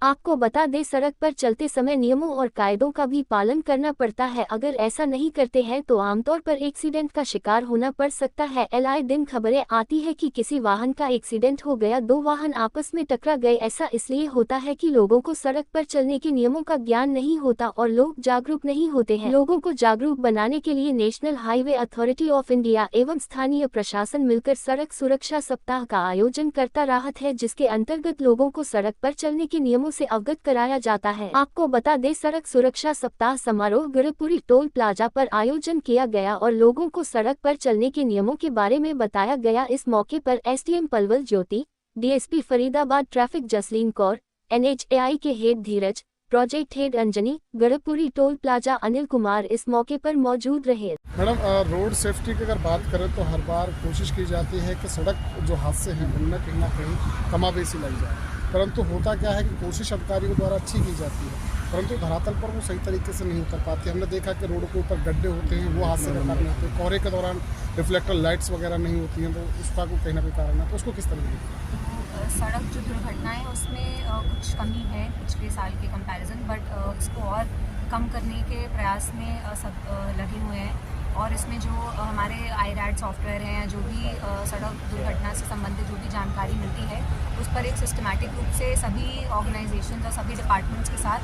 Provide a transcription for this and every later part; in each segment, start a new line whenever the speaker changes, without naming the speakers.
आपको बता दें, सड़क पर चलते समय नियमों और कायदों का भी पालन करना पड़ता है। अगर ऐसा नहीं करते हैं तो आमतौर पर एक्सीडेंट का शिकार होना पड़ सकता है। आए दिन खबरें आती है कि किसी वाहन का एक्सीडेंट हो गया, दो वाहन आपस में टकरा गए। ऐसा इसलिए होता है कि लोगों को सड़क पर चलने के नियमों का ज्ञान नहीं होता और लोग जागरूक नहीं होते हैं। लोगों को जागरूक बनाने के लिए national highway authority of India एवं स्थानीय प्रशासन मिलकर सड़क सुरक्षा सप्ताह का आयोजन करता रहा है, जिसके अंतर्गत लोगों को सड़क पर चलने के नियमों से अवगत कराया जाता है। आपको बता दें, सड़क सुरक्षा सप्ताह समारोह गुरुपुरी टोल प्लाजा पर आयोजन किया गया और लोगों को सड़क पर चलने के नियमों के बारे में बताया गया। इस मौके पर SDM Palwal Jyoti, DSP Faridabad traffic Jasleen Kaur, NHAI के head Dheeraj, project head Anjani, Gurupuri toll plaza Anil Kumar इस मौके पर मौजूद रहे।
मैडम, रोड सेफ्टी की अगर बात करें तो हर बार कोशिश की जाती है कि सड़क जो हादसे हैं उनमें कहीं ना कहीं कमाबेशी लग जाए, परंतु होता क्या है कि कोशिश अधिकारियों द्वारा अच्छी की जाती है, परंतु धरातल पर वो सही तरीके से नहीं उतर पाती। हमने देखा कि रोड के ऊपर गड्ढे होते हैं, वो हादसे का कारण होते हैं। कोहरे के दौरान रिफ्लेक्टर लाइट्स वगैरह नहीं होती हैं, तो उसका को कहीं ना कहीं कारण है। तो उसको किस तरह से
सड़क जो दुर्घटनाएं उसमें कुछ कमी है पिछले साल के कंपैरिजन, बट इसको और कम करने के प्रयास में सब लगे हुए हैं। और इसमें जो हमारे आईरैड सॉफ्टवेयर हैं, जो भी सड़क दुर्घटना से संबंधित जो भी जानकारी मिलती है, उस पर एक सिस्टमैटिक रूप से सभी ऑर्गेनाइजेशन और सभी डिपार्टमेंट्स के साथ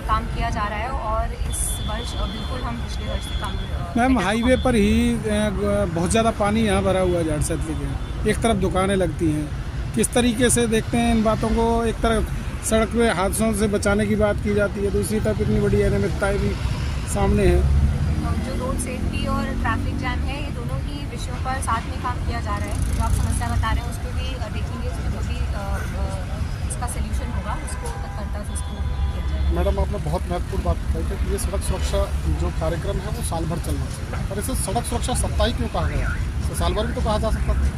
काम किया जा रहा है। और इस वर्ष बिल्कुल हम पिछले वर्ष से काम।
मैम, हाईवे पर ही बहुत ज़्यादा पानी यहाँ भरा हुआ है झारसतली के, एक तरफ दुकानें लगती हैं। किस तरीके से देखते हैं इन बातों को? एक तरफ सड़क पे हादसों से बचाने की बात की जाती है, दूसरी तरफ इतनी बड़ी अनियमितताएं भी सामने हैं।
जो रोड सेफ्टी और ट्रैफिक जैम है, ये दोनों ही विषयों पर साथ में काम किया जा रहा है। जो आप समस्या बता रहे हैं उस पर भी देखेंगे, उसमें जो भी इसका सलूशन होगा उसको तत्परता से उसको किया जाएगा।
मैडम, आपने बहुत महत्वपूर्ण बात बताई कि ये सड़क सुरक्षा जो कार्यक्रम है वो साल भर चलना चाहिए, पर इसे सड़क सुरक्षा सप्ताह ही क्यों कहा गया? तो साल भर भी तो कहा जा सकता था।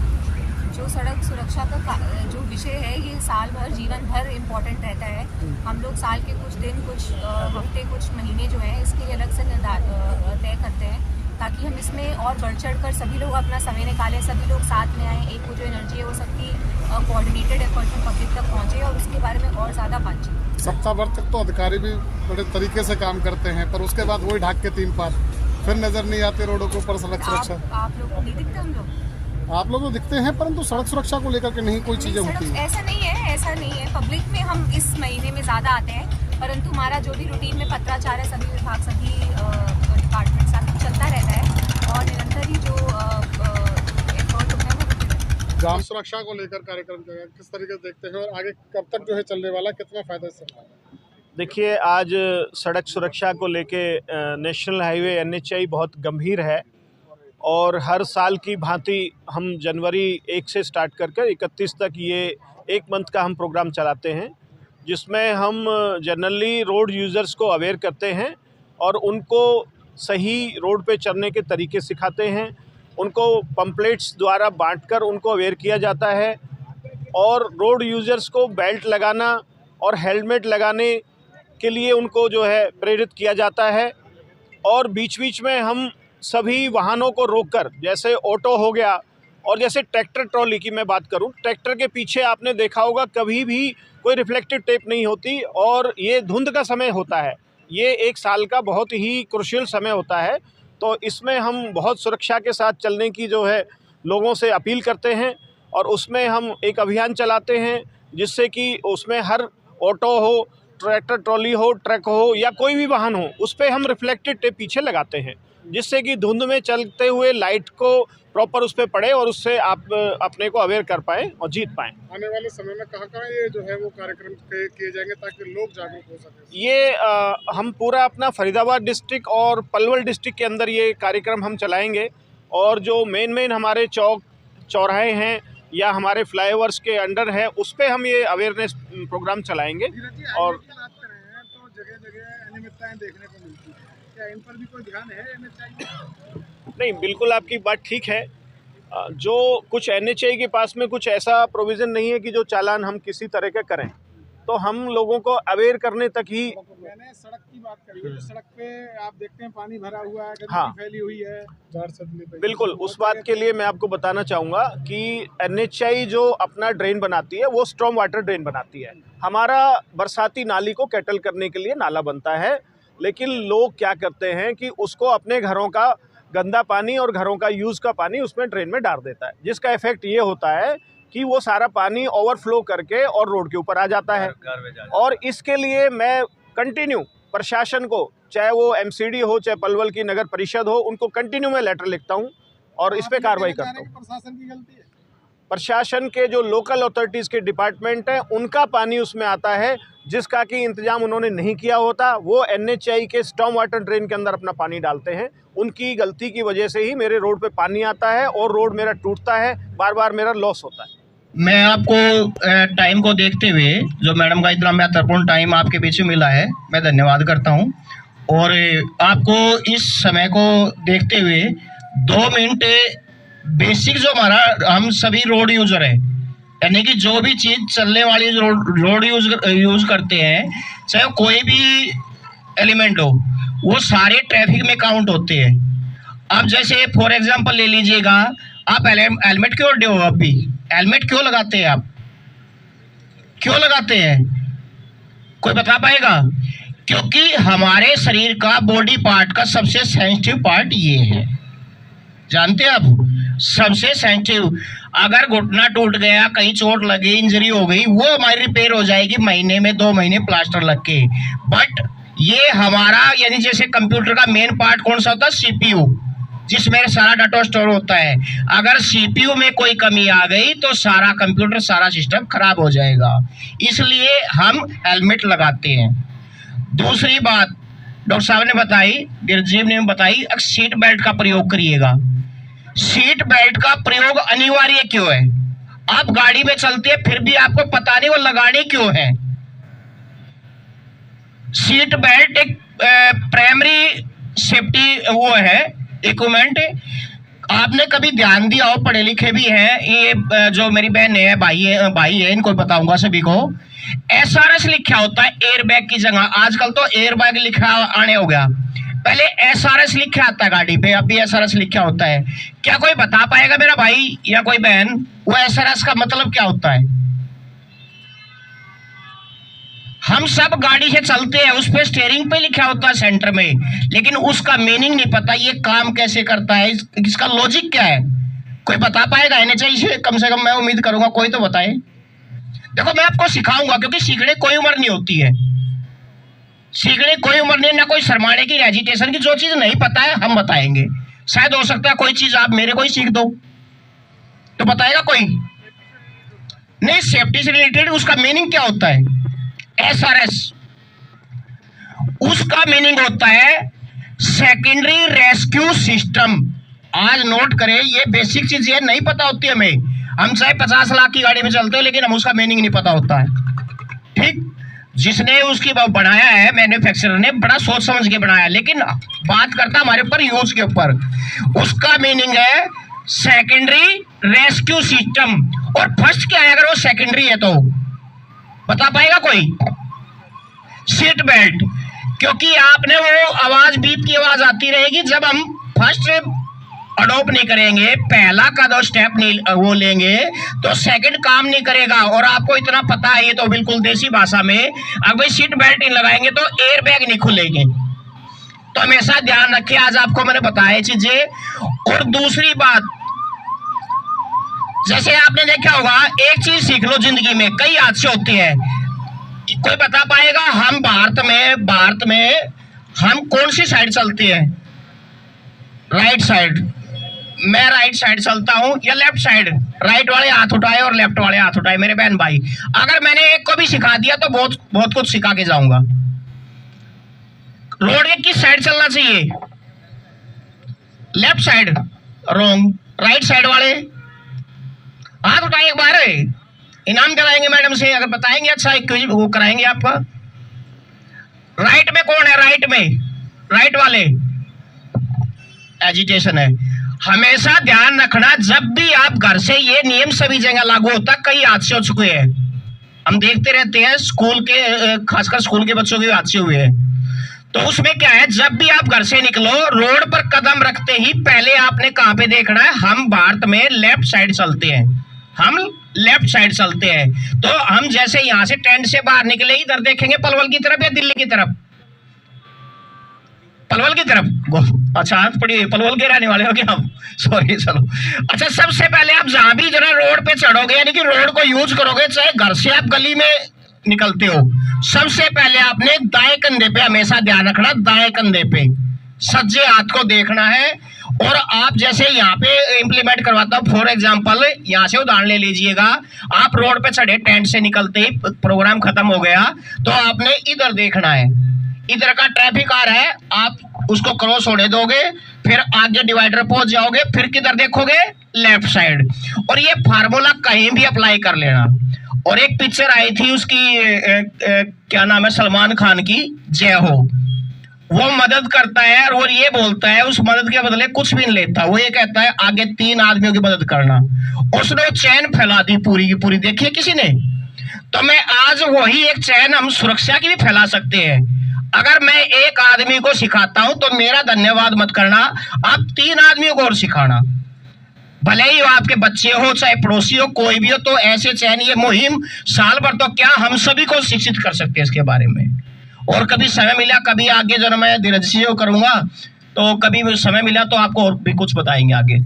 जो सड़क सुरक्षा का जो विषय है, ये साल भर जीवन भर इम्पोर्टेंट रहता है। हम लोग साल के कुछ दिन, कुछ हफ्ते, कुछ महीने जो है इसके लिए अलग से तय करते हैं, ताकि हम इसमें और बढ़ चढ़ कर सभी लोग अपना समय निकालें, सभी लोग साथ में आएँ। एक वो जो एनर्जी है वो सबकी कोऑर्डिनेटेड एफर्ट में पब्लिक तक पहुँचे और उसके बारे में और ज़्यादा बातचीत।
सप्ताह भर तक तो अधिकारी भी बड़े तरीके से काम करते हैं, पर उसके बाद वही ढाक के 3 पार फिर नज़र नहीं आते रोडों के ऊपर सड़क सुरक्षा।
आप लोग को नहीं दिखते? हम लोग
आप लोग तो दिखते हैं, परंतु सड़क सुरक्षा को लेकर के नहीं कोई चीज़ें होती हैं।
ऐसा नहीं है, ऐसा नहीं है। पब्लिक में हम इस महीने में ज़्यादा आते हैं, परंतु हमारा जो भी रूटीन में पत्राचार है, सभी विभाग, सभी डिपार्टमेंट साथ चलता रहता है और निरंतर ही जो एफर्ट होता है वो
ग्राम सुरक्षा को लेकर कार्यक्रम जो है किस तरीके से देखते हैं और आगे कब तक जो है चलने वाला, कितना फायदा इससे होगा?
देखिए, आज सड़क सुरक्षा को लेके नेशनल हाईवे एनएचएआई बहुत गंभीर है और हर साल की भांति हम जनवरी 1 से स्टार्ट कर 31 तक ये 1 मंथ का हम प्रोग्राम चलाते हैं, जिसमें हम जनरली रोड यूज़र्स को अवेयर करते हैं और उनको सही रोड पे चलने के तरीके सिखाते हैं। उनको पम्पलेट्स द्वारा बांटकर उनको अवेयर किया जाता है और रोड यूज़र्स को बेल्ट लगाना और हेलमेट लगाने के लिए उनको जो है प्रेरित किया जाता है। और बीच बीच में हम सभी वाहनों को रोककर, जैसे ऑटो हो गया और जैसे ट्रैक्टर ट्रॉली की मैं बात करूं, ट्रैक्टर के पीछे आपने देखा होगा कभी भी कोई रिफ्लेक्टिव टेप नहीं होती और ये धुंध का समय होता है। ये 1 साल का बहुत ही क्रूशियल समय होता है, तो इसमें हम बहुत सुरक्षा के साथ चलने की जो है लोगों से अपील करते हैं और उसमें हम एक अभियान चलाते हैं, जिससे कि उसमें हर ऑटो हो, ट्रैक्टर ट्रॉली हो, ट्रक हो या कोई भी वाहन हो, उस पर हम रिफ्लेक्टिव टेप पीछे लगाते हैं, जिससे कि धुंध में चलते हुए लाइट को प्रॉपर उस पर पड़े और उससे आप अपने को अवेयर कर पाएँ और जीत पाएँ।
आने वाले समय में कहाँ ये जो है वो कार्यक्रम किए जाएंगे ताकि लोग जागरूक हो सकें?
ये हम पूरा अपना फरीदाबाद डिस्ट्रिक्ट और पलवल डिस्ट्रिक्ट के अंदर ये कार्यक्रम हम चलाएंगे और जो मेन हमारे चौक चौराहे हैं या हमारे फ्लाईओवर्स के अंडर है, उस पर हम ये अवेयरनेस प्रोग्राम चलाएंगे। और
तो जगह अनियमितताएं देखने को मिलती है, क्या इन पर भी कोई ध्यान है एनएचएआई?
नहीं, बिल्कुल आपकी बात ठीक है। जो कुछ एनएचएआई के पास में कुछ ऐसा प्रोविज़न नहीं है कि जो चालान हम किसी तरह का करें, तो हम लोगों को अवेयर करने तक ही।
मैंने सड़क की बात करी है, तो सड़क पे आप देखते हैं पानी भरा हुआ है, गंदगी
हाँ।
फैली हुई है।
बिल्कुल, उस बात के लिए मैं आपको बताना चाहूँगा कि NHI जो अपना ड्रेन बनाती है वो स्टॉर्म वाटर ड्रेन बनाती है। हमारा बरसाती नाली को कैटल करने के लिए नाला बनता है, लेकिन लोग क्या करते हैं कि उसको अपने घरों का गंदा पानी और घरों का यूज़ का पानी उसमें ड्रेन में डाल देता है, जिसका इफेक्ट ये होता है कि वो सारा पानी ओवरफ्लो करके और रोड के ऊपर आ जाता है। और इसके लिए मैं कंटिन्यू प्रशासन को, चाहे वो MCD हो चाहे पलवल की नगर परिषद हो, उनको कंटिन्यू मैं लेटर लिखता हूँ और इस पे कार्रवाई करता हूँ।
प्रशासन की गलती है,
प्रशासन के जो लोकल अथॉरिटीज़ के डिपार्टमेंट हैं उनका पानी उसमें आता है, जिसका कि इंतजाम उन्होंने नहीं किया होता। वो NHI के स्टॉर्म वाटर ड्रेन के अंदर अपना पानी डालते हैं। उनकी गलती की वजह से ही मेरे रोड पे पानी आता है और रोड मेरा टूटता है, बार बार मेरा लॉस होता है।
मैं आपको टाइम को देखते हुए, जो मैडम का इतना महत्वपूर्ण टाइम आपके बीच में मिला है, मैं धन्यवाद करता हूं। और आपको इस समय को देखते हुए 2 मिनट बेसिक जो हमारा, हम सभी रोड यूज़र हैं, यानी कि जो भी चीज़ चलने वाली रोड यूज़ करते हैं, चाहे कोई भी एलिमेंट हो, वो सारे ट्रैफिक में काउंट होते हैं। अब जैसे फॉर एग्जांपल ले लीजिएगा, आप हेलमेट क्यों ओढ़े हो? आप भी हेलमेट क्यों लगाते हैं? आप क्यों लगाते हैं? कोई बता पाएगा? क्योंकि हमारे शरीर का, बॉडी पार्ट का सबसे सेंसिटिव पार्ट ये है, जानते हैं आप? सबसे सेंसिटिव। अगर घुटना टूट गया, कहीं चोट लगी, इंजरी हो गई, वो हमारी रिपेयर हो जाएगी महीने में, 2 महीने प्लास्टर लग के। बट ये हमारा, यानी जैसे कंप्यूटर का मेन पार्ट कौन सा होता है? CPU, जिसमें सारा डाटा स्टोर होता है। अगर CPU में कोई कमी आ गई तो सारा कंप्यूटर, सारा सिस्टम खराब हो जाएगा। इसलिए हम हेलमेट लगाते हैं। दूसरी बात डॉक्टर साहब ने बताई, गिरजीव ने बताई, सीट बेल्ट का प्रयोग करिएगा। सीट बेल्ट का प्रयोग अनिवार्य क्यों है? आप गाड़ी में चलते हैं फिर भी आपको पता नहीं वो लगानी क्यों है। सीट बेल्ट एक प्राइमरी सेफ्टी वो है, इक्विपमेंट। आपने कभी ध्यान दिया हो, पढ़े लिखे भी हैं, ये जो मेरी बहन है, भाई है, इनको बताऊंगा सभी को, SRS लिखा होता है एयरबैग की जगह। आजकल तो एयरबैग लिखा आने हो गया, पहले SRS लिखा आता है गाड़ी पे, अब भी SRS लिखा होता है। क्या कोई बता पाएगा मेरा भाई या कोई बहन, वो SRS का मतलब क्या होता है? हम सब गाड़ी से चलते हैं, उस पे स्टीयरिंग पे लिखा होता है सेंटर में, लेकिन उसका मीनिंग नहीं पता, ये काम कैसे करता है, इसका लॉजिक क्या है? कोई बता पाएगा? NHI से कम से कम मैं उम्मीद करूंगा कोई तो बताए। देखो मैं आपको सिखाऊंगा, क्योंकि सीखने कोई उम्र नहीं होती है, सीखने कोई उम्र नहीं, ना कोई शर्माने की, एजिटेशन की। जो चीज नहीं पता है हम बताएंगे। शायद हो सकता है कोई चीज आप मेरे को ही सीख दो, तो बताएगा कोई नहीं। सेफ्टी से रिलेटेड उसका मीनिंग क्या होता है? SRS, उसका मीनिंग होता है सेकेंडरी रेस्क्यू सिस्टम। आज नोट करें, ये बेसिक चीज ये नहीं पता होती हमें। हम चाहे 50 लाख की गाड़ी में चलते हैं, लेकिन हम उसका मीनिंग नहीं पता होता है। ठीक, जिसने उसकी बनाया है, मैन्युफैक्चरर ने बड़ा सोच समझ के बनाया, लेकिन बात करता हमारे ऊपर यूज के ऊपर। उसका मीनिंग है सेकेंडरी रेस्क्यू सिस्टम। और फर्स्ट क्या है अगर वो सेकेंडरी है तो? बता पाएगा कोई? Seat belt. क्योंकि आपने वो आवाज, बीप की आवाज आती रहेगी जब हम फर्स्ट अडॉप्ट नहीं करेंगे, पहला कदम स्टेप नहीं वो लेंगे, तो सेकंड काम नहीं करेगा। और आपको इतना पता है, ये तो बिल्कुल देसी भाषा में, अगर भाई सीट बेल्ट नहीं लगाएंगे तो एयर बैग नहीं खुलेंगे। तो हमेशा ध्यान रखिए, आज आपको मैंने बताया चीजें। और दूसरी बात, जैसे आपने देखा होगा, एक चीज सीख लो जिंदगी में, कई हादसे होते हैं। कोई बता पाएगा हम भारत में हम कौन सी साइड चलते हैं? Right side. मैं राइट साइड चलता हूं या लेफ्ट साइड? राइट वाले हाथ उठाए और लेफ्ट वाले हाथ उठाए मेरे बहन भाई। अगर मैंने एक को भी सिखा दिया तो बहुत कुछ सिखा के जाऊंगा। रोड के किस साइड चलना चाहिए? Left side. Wrong. Right side वाले हाथ उठाए एक बार, इनाम कराएंगे मैडम से अगर बताएंगे। अच्छा क्विज वो कराएंगे आपका। राइट में कौन है? राइट में राइट वाले एजिटेशन है। हमेशा ध्यान रखना, जब भी आप घर से, ये नियम सभी जगह लागू होता, कई हादसे हो चुके हैं हम देखते रहते हैं स्कूल के, खासकर स्कूल के बच्चों के हादसे हुए हैं। तो उसमें क्या है, जब भी आप घर से निकलो रोड पर कदम रखते ही पहले आपने कहां पे देखना है, हम भारत में लेफ्ट साइड चलते हैं, हम लेफ्ट साइड चलते हैं। तो हम जैसे यहां से टेंट से बाहर निकले इधर देखेंगे पलवल की तरफ या दिल्ली की तरफ, पलवल की तरफ। अच्छा आप पढ़िए, पलवल के रहने वाले हो क्या आप? सॉरी, चलो। अच्छा, सबसे पहले आप जहां भी जरा रोड पे चढ़ोगे, यानी कि रोड को यूज करोगे, चाहे घर से आप गली में निकलते हो, सबसे पहले आपने दाएं कंधे पे हमेशा ध्यान रखना, दाएं कंधे पे सज्जे हाथ को देखना है। और आप जैसे यहाँ पे इंप्लीमेंट करवाता हूँ, फॉर एग्जांपल यहाँ से उदाहरण ले लीजिएगा, आप रोड पे चढ़े, टेंट से निकलते ही प्रोग्राम खत्म हो गया, तो आपने इधर देखना है, इधर का ट्रैफिक आ रहा है, आप उसको क्रॉस होने दोगे, फिर आगे डिवाइडर पहुंच जाओगे, फिर किधर देखोगे, लेफ्ट साइड। और ये फार्मूला कहीं भी अप्लाई कर लेना। और एक पिक्चर आई थी उसकी क्या नाम है, सलमान खान की, जय हो, वो मदद करता है और ये बोलता है उस मदद के बदले कुछ भी नहीं लेता, वो ये कहता है आगे 3 आदमियों की मदद करना, उसने वो चैन फैला दी पूरी की पूरी, देखिए किसी ने। तो मैं आज वही एक चैन हम सुरक्षा की भी फैला सकते हैं। अगर मैं एक आदमी को सिखाता हूं तो मेरा धन्यवाद मत करना, आप 3 आदमियों को और सिखाना, भले ही आपके बच्चे हो चाहे पड़ोसी हो, कोई भी हो। तो ऐसे चैन ये मुहिम साल भर तो क्या हम सभी को शिक्षित कर सकते हैं इसके बारे में। और कभी समय मिला, कभी आगे जब मैं धीरज से करूंगा, तो कभी समय मिला तो आपको और भी कुछ बताएंगे आगे।